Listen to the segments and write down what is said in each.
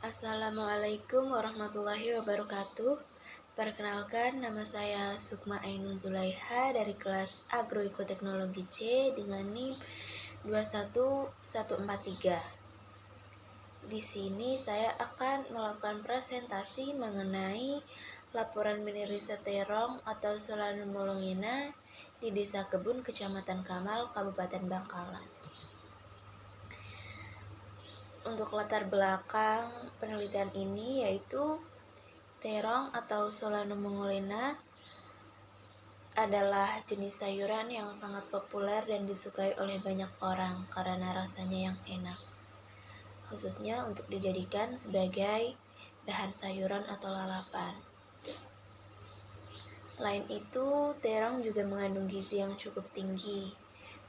Assalamualaikum warahmatullahi wabarakatuh. Perkenalkan, nama saya Sukma Ainun Zulaiha dari kelas Agroekoteknologi C dengan NIM 21143. Di sini saya akan melakukan presentasi mengenai laporan mini riset terong atau Solanum molongena di Desa Kebun, Kecamatan Kamal, Kabupaten Bangkalan. Untuk latar belakang penelitian ini yaitu terong atau Solanum molongena adalah jenis sayuran yang sangat populer dan disukai oleh banyak orang karena rasanya yang enak, khususnya untuk dijadikan sebagai bahan sayuran atau lalapan. Selain itu, terong juga mengandung gizi yang cukup tinggi,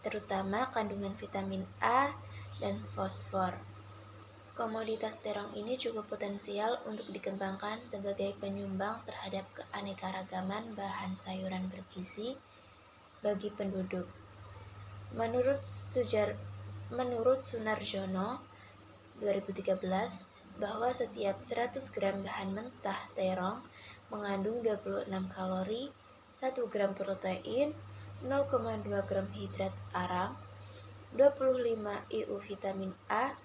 terutama kandungan vitamin A dan fosfor. Komoditas terong ini cukup potensial untuk dikembangkan sebagai penyumbang terhadap keanekaragaman bahan sayuran bergizi bagi penduduk. Menurut Sunarjono 2013, bahwa setiap 100 gram bahan mentah terong mengandung 26 kalori, 1 gram protein, 0,2 gram hidrat arang, 25 IU vitamin A,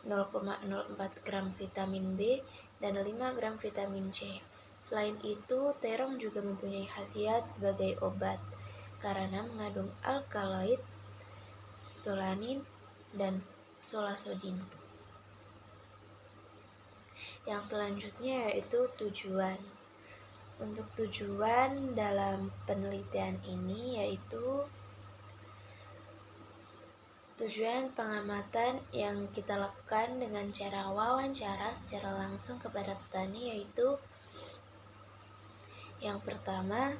0,04 gram vitamin B, dan 5 gram vitamin C. Selain itu, terong juga mempunyai khasiat sebagai obat karena mengandung alkaloid, solanin, dan solasodin. Yang selanjutnya yaitu tujuan. Untuk tujuan dalam penelitian ini yaitu tujuan pengamatan yang kita lakukan dengan cara wawancara secara langsung kepada petani yaitu yang pertama,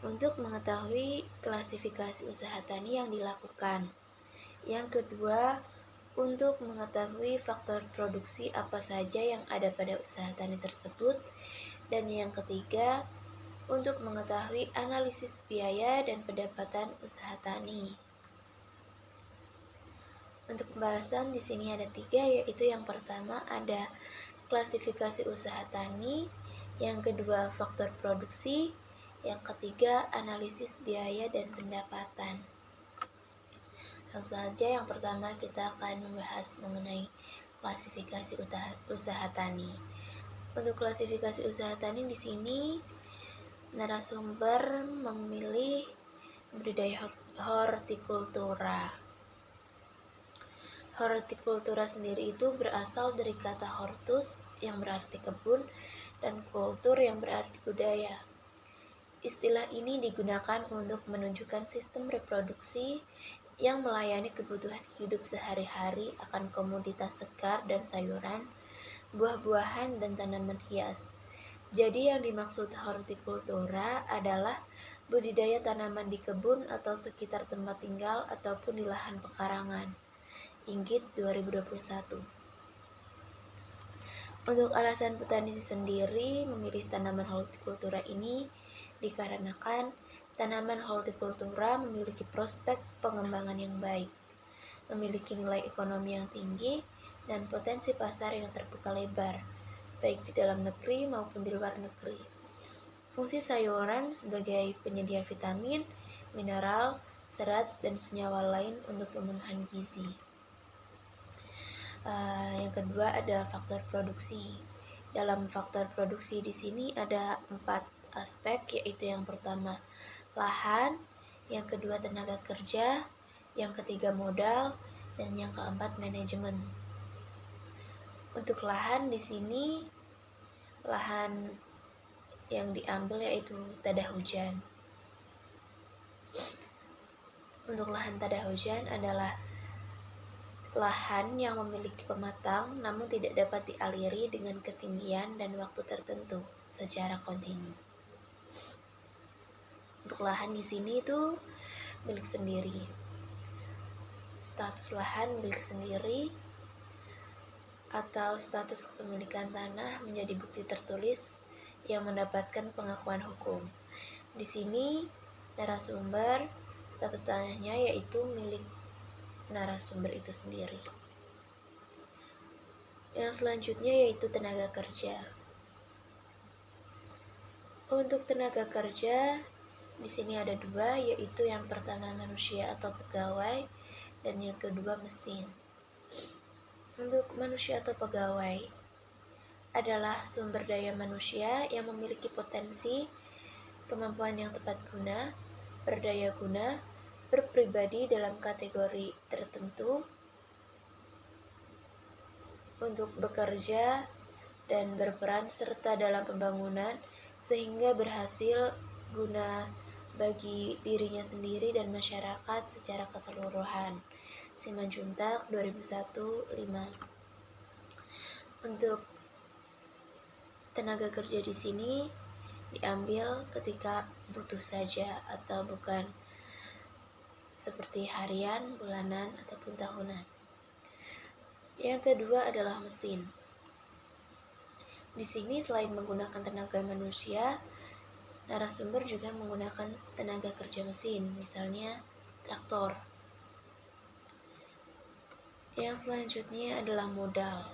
untuk mengetahui klasifikasi usaha tani yang dilakukan. Yang kedua, untuk mengetahui faktor produksi apa saja yang ada pada usaha tani tersebut. Dan yang ketiga, untuk mengetahui analisis biaya dan pendapatan usaha tani. Untuk pembahasan di sini ada 3, yaitu yang pertama ada klasifikasi usaha tani, yang kedua faktor produksi, yang ketiga analisis biaya dan pendapatan. Langsung saja yang pertama kita akan membahas mengenai klasifikasi usaha tani. Untuk klasifikasi usaha tani di sini narasumber memilih budidaya hortikultura. Hortikultura sendiri itu berasal dari kata hortus yang berarti kebun dan kultur yang berarti budaya. Istilah ini digunakan untuk menunjukkan sistem reproduksi yang melayani kebutuhan hidup sehari-hari akan komoditas segar dan sayuran, buah-buahan, dan tanaman hias. Jadi yang dimaksud hortikultura adalah budidaya tanaman di kebun atau sekitar tempat tinggal ataupun di lahan pekarangan. Inggit 2021. Untuk alasan petani sendiri memilih tanaman hortikultura ini dikarenakan tanaman hortikultura memiliki prospek pengembangan yang baik, memiliki nilai ekonomi yang tinggi, dan potensi pasar yang terbuka lebar, baik di dalam negeri maupun di luar negeri. Fungsi sayuran sebagai penyedia vitamin, mineral, serat, dan senyawa lain untuk pemenuhan gizi. Yang kedua ada faktor produksi. Dalam faktor produksi di sini ada 4 aspek, yaitu yang pertama lahan, yang kedua tenaga kerja, yang ketiga modal, dan yang keempat manajemen. Untuk lahan di sini lahan yang diambil yaitu tada hujan. Untuk lahan tada hujan adalah lahan yang memiliki pematang namun tidak dapat dialiri dengan ketinggian dan waktu tertentu secara kontinu. Untuk lahan di sini itu milik sendiri. Status lahan milik sendiri atau status kepemilikan tanah menjadi bukti tertulis yang mendapatkan pengakuan hukum. Di sini narasumber status tanahnya yaitu milik narasumber itu sendiri. Yang selanjutnya yaitu tenaga kerja. Untuk tenaga kerja di sini ada dua, yaitu yang pertama manusia atau pegawai dan yang kedua mesin. Untuk manusia atau pegawai adalah sumber daya manusia yang memiliki potensi, kemampuan yang tepat guna, berdaya guna, berpribadi dalam kategori tertentu untuk bekerja dan berperan serta dalam pembangunan sehingga berhasil guna bagi dirinya sendiri dan masyarakat secara keseluruhan. Simanjuntak 2001-5. Untuk tenaga kerja di sini diambil ketika butuh saja atau bukan seperti harian, bulanan, ataupun tahunan. Yang kedua adalah mesin. Di sini selain menggunakan tenaga manusia, narasumber juga menggunakan tenaga kerja mesin, misalnya traktor. Yang selanjutnya adalah modal.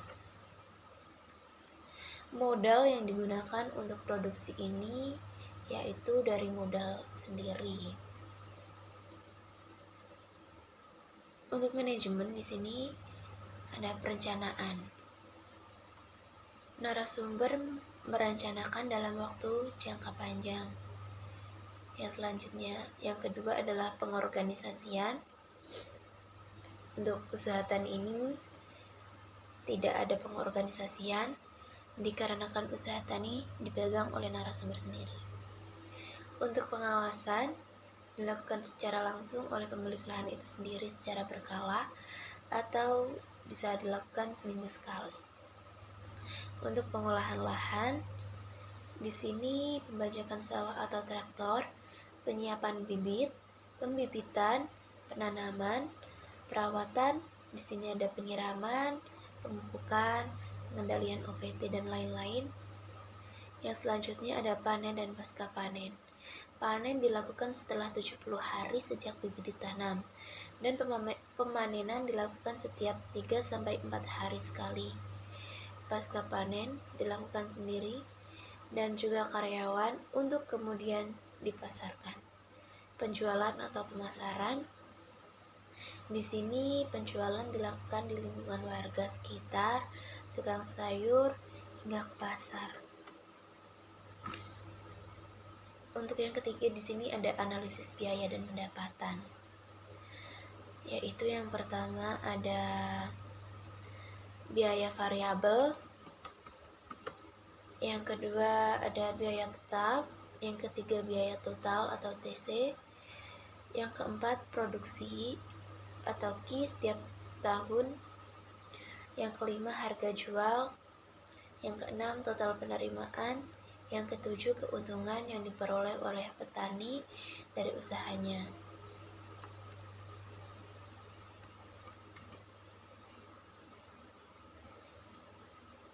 Modal yang digunakan untuk produksi ini yaitu dari modal sendiri. Untuk manajemen di sini ada perencanaan. Narasumber merencanakan dalam waktu jangka panjang. Yang selanjutnya, yang kedua adalah pengorganisasian. Untuk usaha tani ini tidak ada pengorganisasian dikarenakan usaha tani dipegang oleh narasumber sendiri. Untuk pengawasan dilakukan secara langsung oleh pemilik lahan itu sendiri secara berkala atau bisa dilakukan seminggu sekali. Untuk pengolahan lahan, di sini pembajakan sawah atau traktor, penyiapan bibit, pembibitan, penanaman, perawatan, di sini ada penyiraman, pemupukan, pengendalian OPT dan lain-lain. Yang selanjutnya ada panen dan pasca panen. Panen dilakukan setelah 70 hari sejak bibit ditanam dan pemanenan dilakukan setiap 3-4 hari sekali. Pasca panen dilakukan sendiri dan juga karyawan untuk kemudian dipasarkan. Penjualan atau pemasaran, di sini penjualan dilakukan di lingkungan warga sekitar, tukang sayur, hingga ke pasar. Untuk yang ketiga di sini ada analisis biaya dan pendapatan. Yaitu yang pertama ada biaya variabel, yang kedua ada biaya tetap, yang ketiga biaya total atau TC, yang keempat produksi atau Q setiap tahun, yang kelima harga jual, yang keenam total penerimaan, yang ketujuh keuntungan yang diperoleh oleh petani dari usahanya.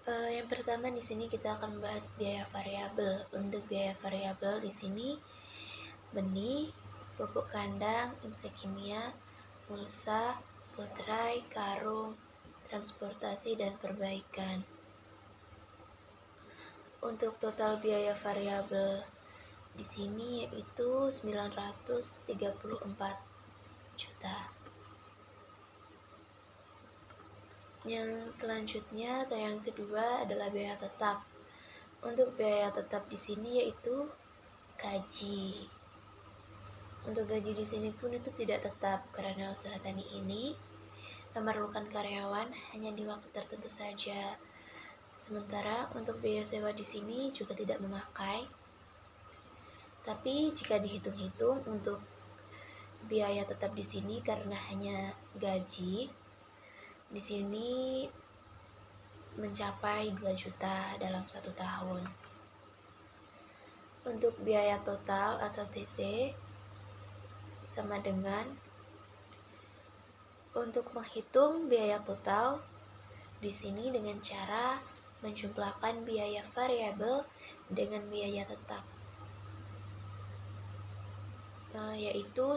Yang pertama di sini kita akan membahas biaya variabel. Untuk biaya variabel di sini benih, pupuk kandang, insek kimia, mulsa, potrai, karung, transportasi dan perbaikan. Untuk total biaya variabel di sini yaitu 934 juta. Yang selanjutnya atau yang kedua adalah biaya tetap. Untuk biaya tetap di sini yaitu gaji. Untuk gaji di sini pun itu tidak tetap karena usaha tani ini memerlukan karyawan hanya di waktu tertentu saja. Sementara untuk biaya sewa di sini juga tidak memakai. Tapi jika dihitung-hitung untuk biaya tetap di sini karena hanya gaji di sini mencapai 2 juta dalam 1 tahun. Untuk biaya total atau TC sama dengan untuk menghitung biaya total di sini dengan cara menjumlahkan biaya variabel dengan biaya tetap. Yaitu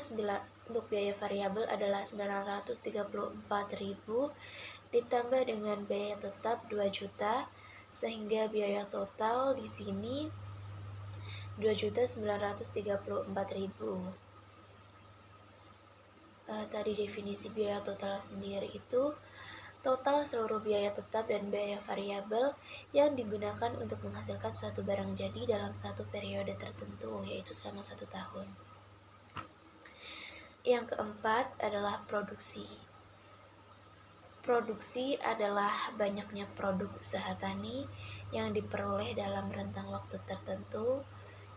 untuk biaya variabel adalah 934.000 ditambah dengan biaya tetap 2 juta, sehingga biaya total di sini 2.934.000. Tadi definisi biaya total sendiri itu total seluruh biaya tetap dan biaya variabel yang digunakan untuk menghasilkan suatu barang jadi dalam satu periode tertentu, yaitu selama 1 tahun. Yang keempat adalah produksi. Produksi adalah banyaknya produk usaha tani yang diperoleh dalam rentang waktu tertentu,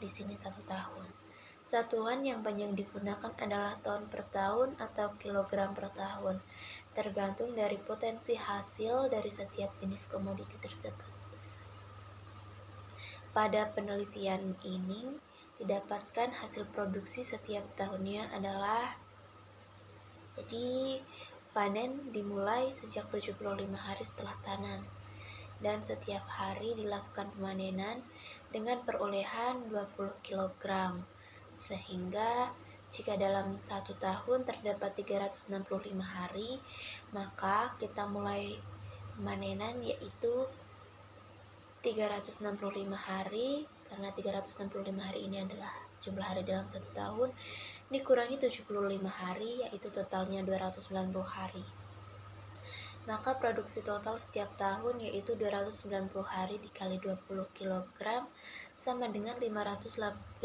di sini 1 tahun. Satuan yang banyak digunakan adalah ton per tahun atau kilogram per tahun, tergantung dari potensi hasil dari setiap jenis komoditi tersebut. Pada penelitian ini, didapatkan hasil produksi setiap tahunnya adalah, jadi panen dimulai sejak 75 hari setelah tanam, dan setiap hari dilakukan pemanenan dengan perolehan 20 kg, sehingga jika dalam 1 tahun terdapat 365 hari, maka kita mulai pemanenan yaitu 365 hari, karena 365 hari ini adalah jumlah hari dalam 1 tahun, dikurangi 75 hari, yaitu totalnya 290 hari. Maka produksi total setiap tahun yaitu 290 hari dikali 20 kg sama dengan 5.800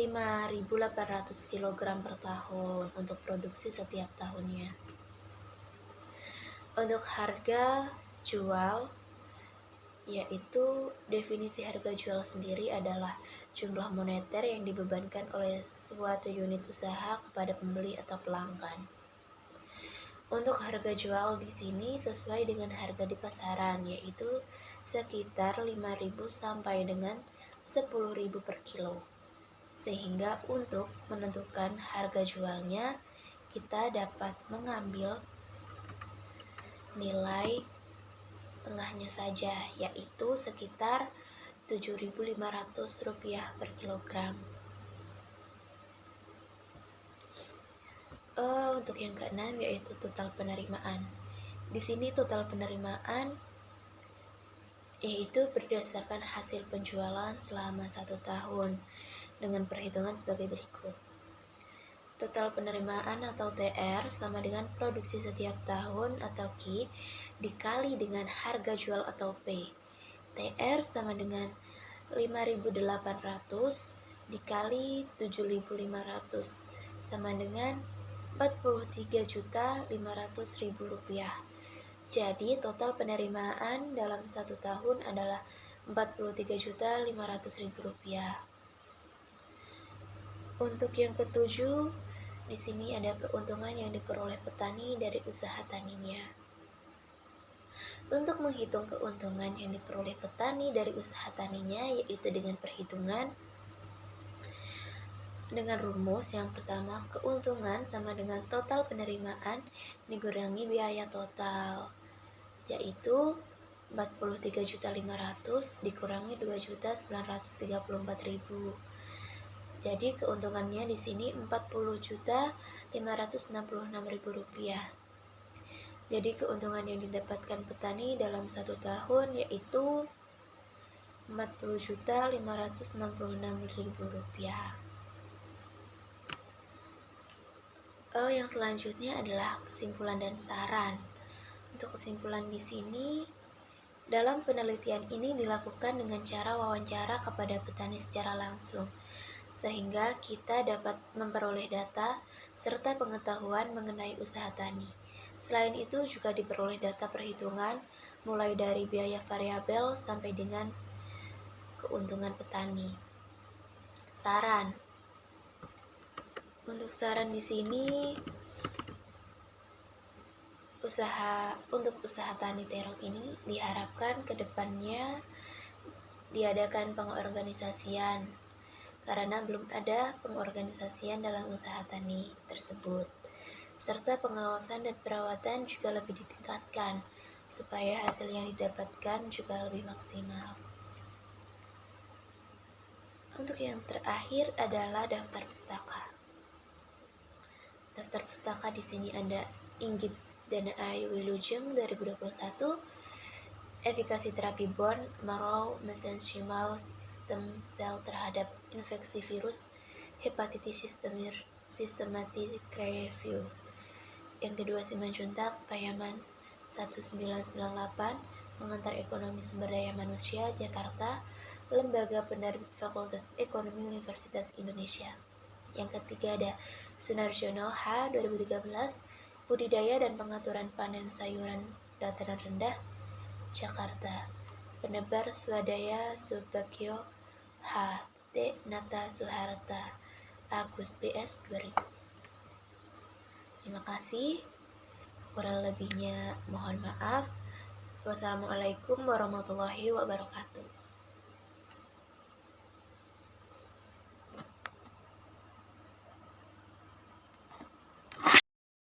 kg per tahun untuk produksi setiap tahunnya. Untuk harga jual, yaitu definisi harga jual sendiri adalah jumlah moneter yang dibebankan oleh suatu unit usaha kepada pembeli atau pelanggan. Untuk harga jual di sini sesuai dengan harga di pasaran, yaitu sekitar 5.000 sampai dengan 10.000 per kilo. Sehingga untuk menentukan harga jualnya, kita dapat mengambil nilai tengahnya saja, yaitu sekitar Rp7.500 per kilogram. Untuk yang keenam yaitu total penerimaan. Di sini total penerimaan yaitu berdasarkan hasil penjualan selama 1 tahun dengan perhitungan sebagai berikut. Total penerimaan atau TR sama dengan produksi setiap tahun atau Q dikali dengan harga jual atau P. TR sama dengan 5.800 dikali 7.500 sama dengan Rp43.500.000. Jadi total penerimaan dalam 1 tahun adalah Rp43.500.000. Untuk yang ketujuh, di sini ada keuntungan yang diperoleh petani dari usaha taninya. Untuk menghitung keuntungan yang diperoleh petani dari usaha taninya, yaitu dengan perhitungan dengan rumus yang pertama, keuntungan sama dengan total penerimaan dikurangi biaya total, yaitu 43.500 dikurangi 2.934.000. Jadi keuntungannya di sini Rp40.566.000. Jadi keuntungan yang didapatkan petani dalam 1 tahun yaitu Rp40.566.000. Yang selanjutnya adalah kesimpulan dan saran. Untuk kesimpulan di sini, dalam penelitian ini dilakukan dengan cara wawancara kepada petani secara langsung, sehingga kita dapat memperoleh data serta pengetahuan mengenai usaha tani. Selain itu juga diperoleh data perhitungan mulai dari biaya variabel sampai dengan keuntungan petani. Saran. Untuk saran di sini, untuk usaha tani terong ini diharapkan ke depannya diadakan pengorganisasian, karena belum ada pengorganisasian dalam usaha tani tersebut, serta pengawasan dan perawatan juga lebih ditingkatkan supaya hasil yang didapatkan juga lebih maksimal. Untuk yang terakhir adalah daftar pustaka. Daftar pustaka di sini ada dan A. Wilujeng 2021, efikasi terapi bone marrow mesenchymal stem cell terhadap infeksi virus hepatitis systematic review. Yang kedua, Simanjuntak Payaman 1998, Pengantar Ekonomi Sumber Daya Manusia, Jakarta, Lembaga Penerbit Fakultas Ekonomi Universitas Indonesia. Yang ketiga ada Sunarjono H 2013, Budidaya dan Pengaturan Panen Sayuran Dataran Rendah, Jakarta. Penebar Swadaya Subagyo H. T. Nata Suharta, Agus BS 2000. Terima kasih. Kurang lebihnya mohon maaf. Wassalamualaikum warahmatullahi wabarakatuh.